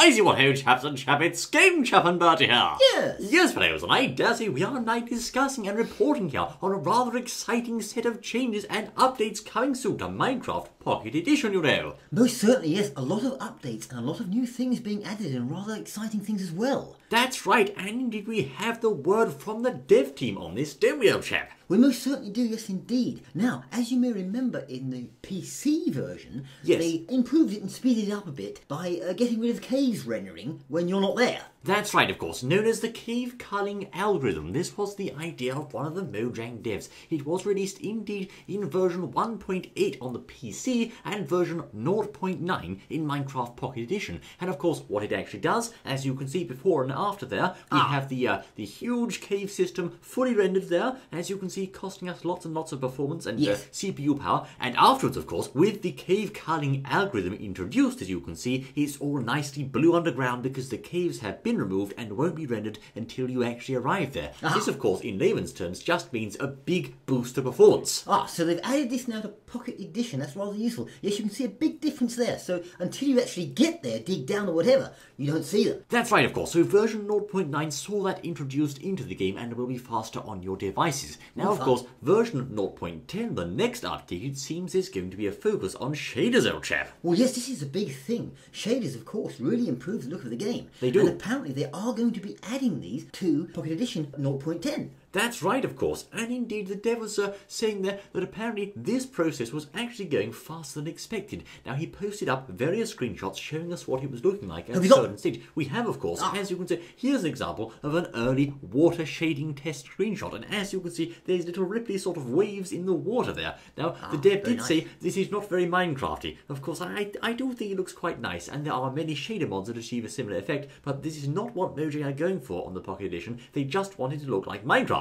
I see what ho chaps and chappets, Game Chap and Bertie here. Yes. Yes, fellows, and I dare say we are now discussing and reporting here on a rather exciting set of changes and updates coming soon to Minecraft Pocket Edition, you know. Most certainly, yes. A lot of updates and a lot of new things being added and rather exciting things as well. That's right, and indeed we have the word from the dev team on this, don't we, old chap? We most certainly do, yes indeed. Now, as you may remember in the PC version, Yes. they improved it and speeded it up a bit by getting rid of caves rendering when you're not there. That's right, of course, known as the cave culling algorithm. This was the idea of one of the Mojang devs. It was released indeed in version 1.8 on the PC and version 0.9 in Minecraft Pocket Edition. And of course, what it actually does, as you can see before and after there, we have the huge cave system fully rendered there, as you can see, costing us lots and lots of performance and CPU power. And afterwards, of course, with the cave culling algorithm introduced, as you can see, it's all nicely blue underground because the caves have been removed and won't be rendered until you actually arrive there. This, of course, in layman's terms, just means a big boost to performance. So they've added this now to Pocket Edition. That's rather useful. Yes, you can see a big difference there. So until you actually get there, dig down or whatever, you don't see them. That's right, of course. So version 0.9 saw that introduced into the game and will be faster on your devices. Now, of course, version 0.10, the next update, it seems is going to be a focus on shaders, old chap. Well, yes, this is a big thing. Shaders, of course, really improve the look of the game. They do. And apparently they are going to be adding these to Pocket Edition 0.10. That's right, of course, and indeed the dev was saying there that apparently this process was actually going faster than expected. Now, he posted up various screenshots showing us what it was looking like at a certain stage. We have, of course, as you can see, here's an example of an early water shading test screenshot, and as you can see, there's little ripply sort of waves in the water there. Now, the dev did say this is not very Minecrafty. Of course, I do think it looks quite nice, and there are many shader mods that achieve a similar effect, but this is not what Mojang are going for on the Pocket Edition. They just wanted to look like Minecraft.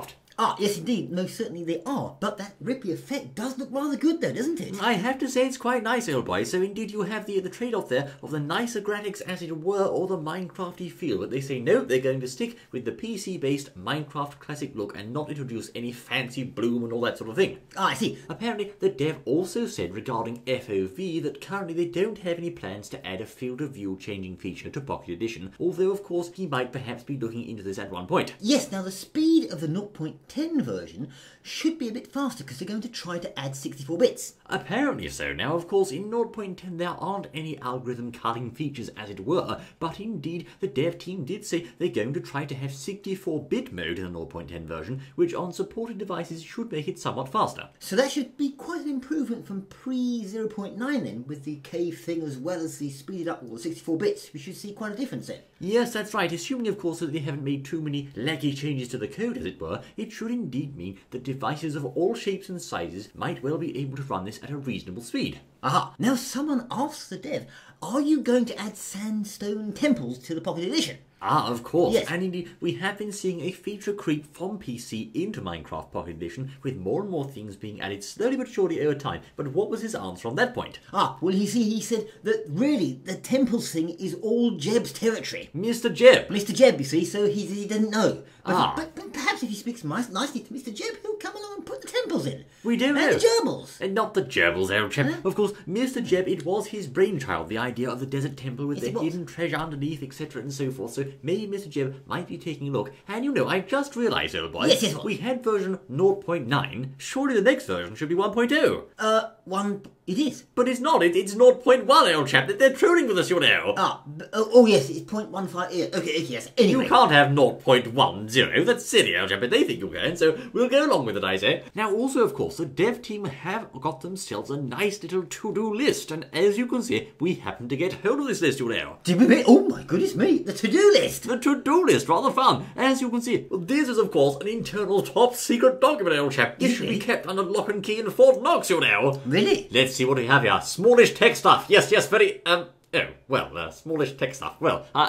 Yes indeed, most certainly they are. But that ripply effect does look rather good though, doesn't it? I have to say it's quite nice, old boy. So indeed you have the trade-off there of the nicer graphics as it were, or the Minecrafty feel. But they say no, they're going to stick with the PC-based Minecraft classic look and not introduce any fancy bloom and all that sort of thing. I see. Apparently, the dev also said regarding FOV that currently they don't have any plans to add a field of view changing feature to Pocket Edition, although of course he might perhaps be looking into this at one point. Yes, now the speed of the 0.10 version should be a bit faster because they're going to try to add 64 bits. Apparently so. Now, of course, in 0.10 there aren't any algorithm culling features as it were, but indeed the dev team did say they're going to try to have 64-bit mode in the 0.10 version, which on supported devices should make it somewhat faster. So that should be quite an improvement from pre-0.9 then, with the cave thing as well as the speeded up, or 64 bits. We should see quite a difference then. Yes, that's right. Assuming, of course, that they haven't made too many laggy changes to the code, as it were, it should indeed mean that devices of all shapes and sizes might well be able to run this at a reasonable speed. Now someone asks the dev, are you going to add sandstone temples to the Pocket Edition? Of course. Yes. And indeed, we have been seeing a feature creep from PC into Minecraft Pocket Edition, with more and more things being added slowly but surely over time. But what was his answer on that point? Well, he said that really the temples thing is all Jeb's territory. Mr. Jeb. Mr. Jeb, you see, so he didn't know. But perhaps if he speaks nicely to Mr. Jeb, he'll come along and put the temples in. We don't know. And the gerbils. And not the gerbils, old chap. Of course, Mr. Jeb, it was his brainchild, the idea of the desert temple with the hidden treasure underneath, etc. and so forth. So maybe Mr. Jeb might be taking a look. And you know, I just realised, old boy, Yes, we had version 0.9. Surely the next version should be 1.0. It is. But it's not. It's 0.1, old chap. They're trolling with us, you know. Yes, it's 0.15. Yeah, okay, yes. Anyway. You can't have 0.10. That's silly, old chap, but they think you can, so we'll go along with it, I say. Now, also, of course, the dev team have got themselves a nice little to-do list, and as you can see, we happen to get hold of this list, you know. Did we? Oh my goodness me, the to-do list. The to-do list, rather fun. As you can see, this is, of course, an internal top-secret document, old chap. It should be kept under lock and key in Fort Knox, you know. Really? Let's see what we have here. Smallish tech stuff. Yes, very, smallish tech stuff.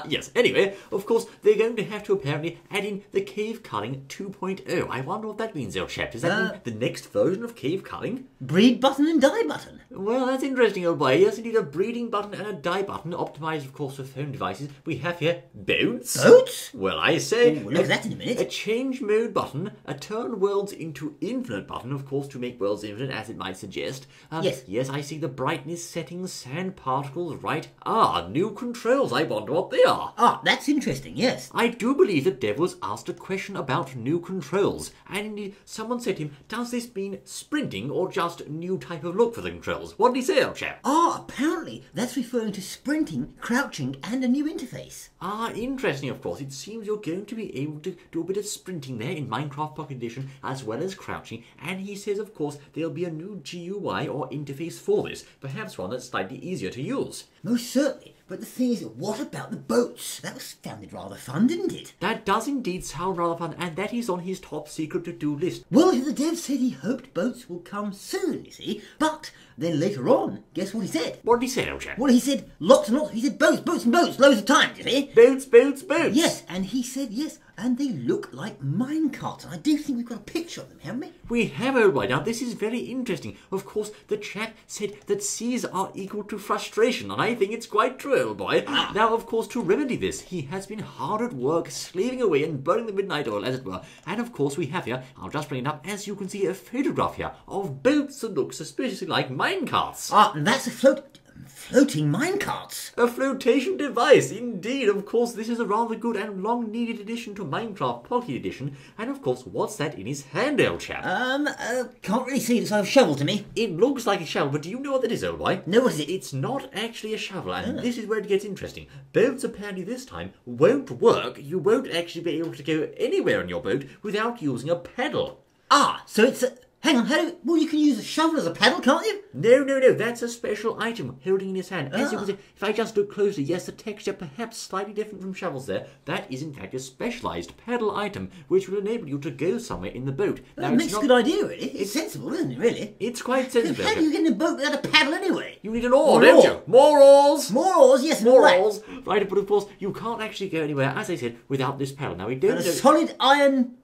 Yes. Anyway, of course, they're going to have to apparently add in the cave culling 2.0. I wonder what that means, old chap. Does that mean the next version of cave culling? Breed button and die button. Well, that's interesting, old boy. Yes, indeed, a breeding button and a die button, optimised, of course, for phone devices. We have here boats. Boats? Well, I say... We'll look at that in a minute. A change mode button, a turn worlds into infinite button, of course, to make worlds infinite, as it might suggest. Yes. Yes, I see the brightness settings, sand particles, right, right? New controls. I wonder what they are. That's interesting, yes. I do believe that Dev was asked a question about new controls, and indeed someone said to him, does this mean sprinting or just a new type of look for the controls? What did he say, old chap? Apparently that's referring to sprinting, crouching, and a new interface. Interesting, of course. It seems you're going to be able to do a bit of sprinting there in Minecraft Pocket Edition, as well as crouching, and he says, of course, there'll be a new GUI or interface for this, perhaps one that's slightly easier to use. Most certainly. But the thing is, what about the boats? That sounded rather fun, didn't it? That does indeed sound rather fun, and that is on his top secret to-do list. Well, the dev said he hoped boats will come soon, you see. But then later on, guess what he said? What did he say, old chap? Well, he said lots and lots. He said boats, boats and boats, loads of times, you see. Boats, boats, boats. Yes, and he said yes, and they look like minecarts. And I do think we've got a picture of them, haven't we? We have, old boy. Now, this is very interesting. Of course, the chap said that seas are equal to frustration, and I think it's quite true, old boy. Now, of course, to remedy this, he has been hard at work, slaving away and burning the midnight oil, as it were. And, of course, we have here, I'll just bring it up, as you can see, a photograph here of boats that look suspiciously like minecarts. And that's a floating minecarts. A flotation device, indeed. Of course, this is a rather good and long-needed addition to Minecraft Pocket Edition. And, of course, what's that in his hand, old chap? Can't really see. It looks like a shovel to me. It looks like a shovel, but do you know what that is, old boy? No, what is it? It's not actually a shovel, and this is where it gets interesting. Boats apparently this time won't work. You won't actually be able to go anywhere on your boat without using a paddle. So it's a... Hang on, well, you can use a shovel as a paddle, can't you? No, that's a special item holding in his hand. As you can see, if I just look closely, yes, the texture perhaps slightly different from shovels there. That is in fact a specialised paddle item, which will enable you to go somewhere in the boat. Now, it makes a good idea, really. It's sensible, isn't it, really? It's quite sensible. How do you get in a boat without a paddle anyway? You need an oar, don't you? More oars! More oars, yes, more oars. Right, but of course, you can't actually go anywhere, as I said, without this paddle. Now, we don't... And a solid iron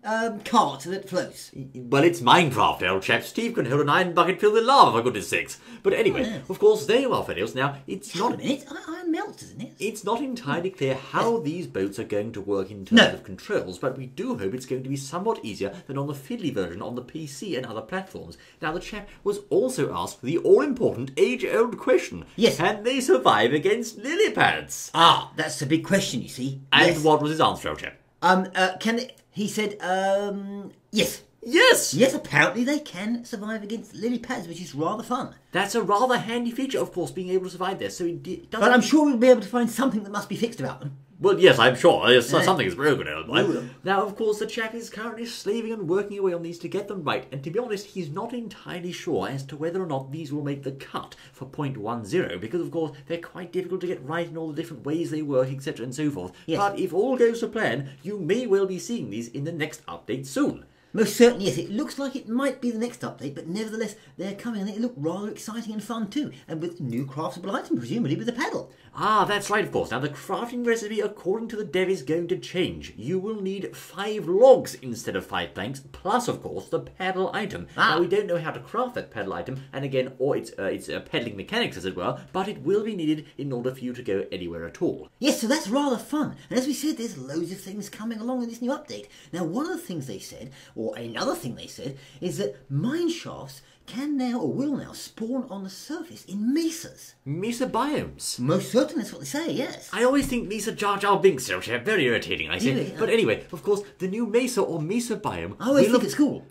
cart that floats. Well, it's Minecraft, old chap. Steve can hold an iron bucket filled with lava, for goodness sakes. But anyway, of course, there you are, fellows. Now, it's not... Wait a minute, iron melts, isn't it? It's not entirely clear how these boats are going to work in terms of controls, but we do hope it's going to be somewhat easier than on the fiddly version on the PC and other platforms. Now, the chap was also asked the all-important age-old question. Yes. Can they survive against lily pads? That's a big question, you see. And what was his answer, old chap? Can they... He said, yes. Yes! Yes, apparently they can survive against lily pads, which is rather fun. That's a rather handy feature, of course, being able to survive there. So it does. But I'm sure we'll be able to find something that must be fixed about them. Well, yes, I'm sure. Something is broken, old boy. Now, of course, the chap is currently slaving and working away on these to get them right. And to be honest, he's not entirely sure as to whether or not these will make the cut for 0.10, because, of course, they're quite difficult to get right in all the different ways they work, etc. and so forth. Yes. But if all goes to plan, you may well be seeing these in the next update soon. Most certainly, yes. It looks like it might be the next update, but nevertheless, they're coming and they look rather exciting and fun too. And with new craftable item, presumably with a paddle. That's right, of course. Now, the crafting recipe, according to the dev, is going to change. You will need 5 logs instead of 5 planks, plus, of course, the paddle item. Now, we don't know how to craft that paddle item, and again, or its peddling mechanics, as it were, but it will be needed in order for you to go anywhere at all. Yes, so that's rather fun. And as we said, there's loads of things coming along in this new update. Now, one of the things they said, or another thing they said, is that mine shafts can now, or will now, spawn on the surface in mesas. Mesa biomes? Most certainly, that's what they say, yes. I always think Mesa Jar Jar Binks, very irritating, I say. Really? But anyway, of course, the new Mesa or Mesa biome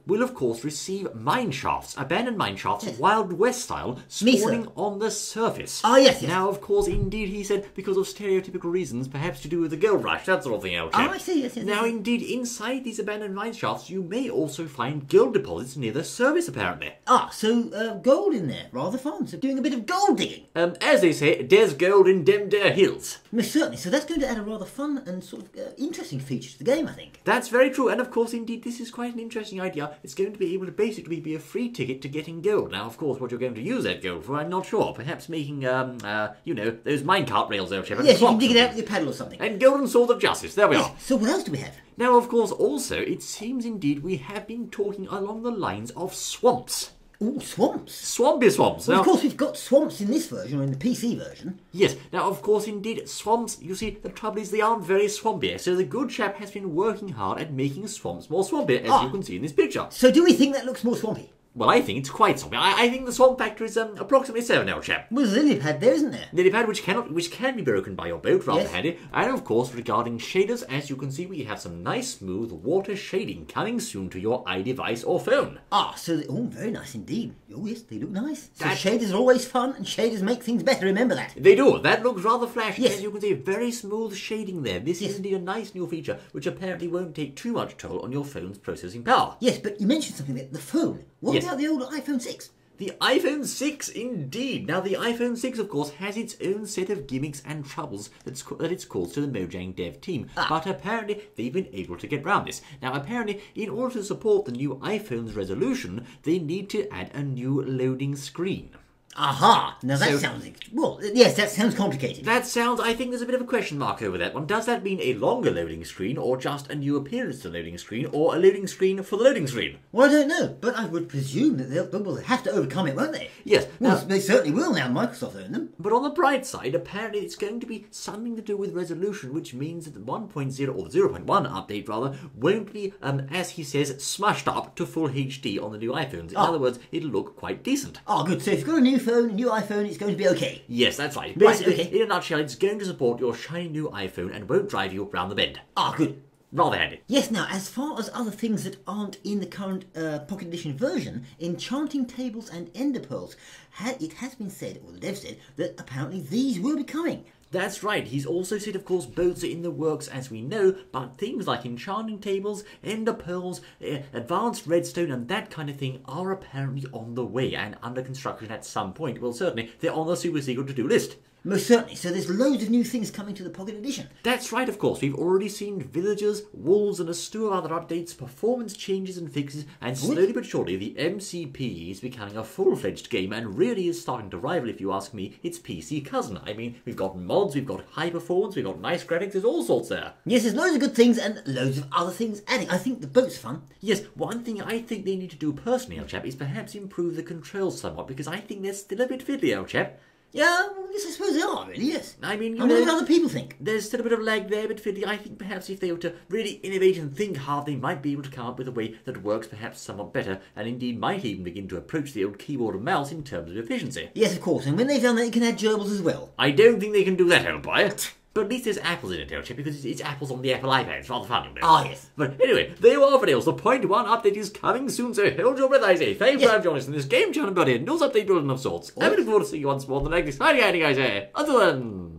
will, of course, receive mine shafts, abandoned mine shafts, Wild West style, spawning on the surface. Yes. Now, of course, indeed, he said, because of stereotypical reasons, perhaps to do with the gold rush, that sort of thing, old chap. I see, yes. Now, indeed, inside these abandoned mine shafts, you may also find gold deposits near the surface, apparently. So gold in there, rather fun. So doing a bit of gold digging. As they say, there's gold in dem there hills. Most certainly. So that's going to add a rather fun and sort of interesting feature to the game, I think. That's very true. And of course, indeed, this is quite an interesting idea. It's going to be able to basically be a free ticket to getting gold. Now, of course, what you're going to use that gold for, I'm not sure. Perhaps making, those minecart rails there, Shepard. Yes, you can dig it out with your paddle or something. And golden sword of justice. There we are. So what else do we have? Now, of course, also, it seems indeed we have been talking along the lines of swamps. Ooh, swamps. Swampy swamps. Well, of course, we've got swamps in this version, or in the PC version. Yes. Now, of course, indeed, swamps, you see, the trouble is they aren't very swampy. So the good chap has been working hard at making swamps more swampy, as you can see in this picture. So do we think that looks more swampy? Well, I think it's quite something. I think the swamp factor is approximately 7, old chap. Well, there's a lily pad there, isn't there? Lily pad which can be broken by your boat, rather Yes. handy. And of course, regarding shaders, as you can see, we have some nice smooth water shading coming soon to your iDevice or phone. Ah, so, very nice indeed. Oh, yes, they look nice. So That- shaders are always fun, and shaders make things better, remember that. They do. That looks rather flashy. Yes. As you can see, very smooth shading there. This Yes. is indeed a nice new feature, which apparently won't take too much toll on your phone's processing power. Yes, but you mentioned something there, the phone. What Yes. about the old iPhone 6? The iPhone 6, indeed. Now, the iPhone 6, of course, has its own set of gimmicks and troubles that it's caused to the Mojang dev team. But apparently, they've been able to get around this. Now, apparently, in order to support the new iPhone's resolution, they need to add a new loading screen. Aha! Now that So- sounds... Well, yes, that sounds complicated. I think there's a bit of a question mark over that one. Does that mean a longer loading screen, or just a new appearance to the loading screen, or a loading screen for the loading screen? Well, I don't know, but I would presume that they'll have to overcome it, won't they? Yes. Well, Now, they certainly will now, Microsoft own them. but on the bright side, apparently it's going to be something to do with resolution, which means that the 1.0, or the 0.1 update rather, won't be, as he says, smushed up to full HD on the new iPhones. In other words, it'll look quite decent. Oh, good. So if you've got a new phone, a new iPhone, it's going to be okay. Yes, that's right. Yes, Basically, okay. in a nutshell, it's going to support your shiny new iPhone and won't drive you round the bend. Ah, good. Rather handy. Yes, now, as far as other things that aren't in the current Pocket Edition version, enchanting tables and ender pearls, it has been said, or the dev said, that apparently these will be coming. That's right. He's also said, of course, boats are in the works as we know, but things like enchanting tables, ender pearls, advanced redstone and that kind of thing are apparently on the way and under construction at some point. Well, certainly, they're on the super secret to-do list. Most certainly. So there's loads of new things coming to the Pocket Edition. That's right, of course. We've already seen villagers, wolves, and a slew of other updates, performance changes and fixes, and slowly but surely the MCP is becoming a full-fledged game and really is starting to rival, if you ask me, its PC cousin. I mean, we've got mods, we've got high performance, we've got nice graphics, there's all sorts there. Yes, there's loads of good things and loads of other things adding. I think the boat's fun. Yes, one thing I think they need to do personally, old chap, is perhaps improve the controls somewhat, because I think they're still a bit fiddly, old chap. Yeah, well, yes, I suppose they are, really, yes. I mean, And what do other people think? there's still a bit of lag there, but fiddly. I think perhaps if they were to really innovate and think hard, they might be able to come up with a way that works perhaps somewhat better, and indeed might even begin to approach the old keyboard and mouse in terms of efficiency. Yes, of course, and when they've done that, you can add gerbils as well. I don't think they can do that, old boy. But at least there's apples in it, don't you? Because it's apples on the Apple iPad. It's rather fun, you know. Ah, yes. But anyway, there you are, videos. The 0.1 update is coming soon, so hold your breath, I say. Thanks for joining us in this game channel, buddy. News update building of sorts. I'm looking forward to seeing you once more on the next exciting guys here. Until then.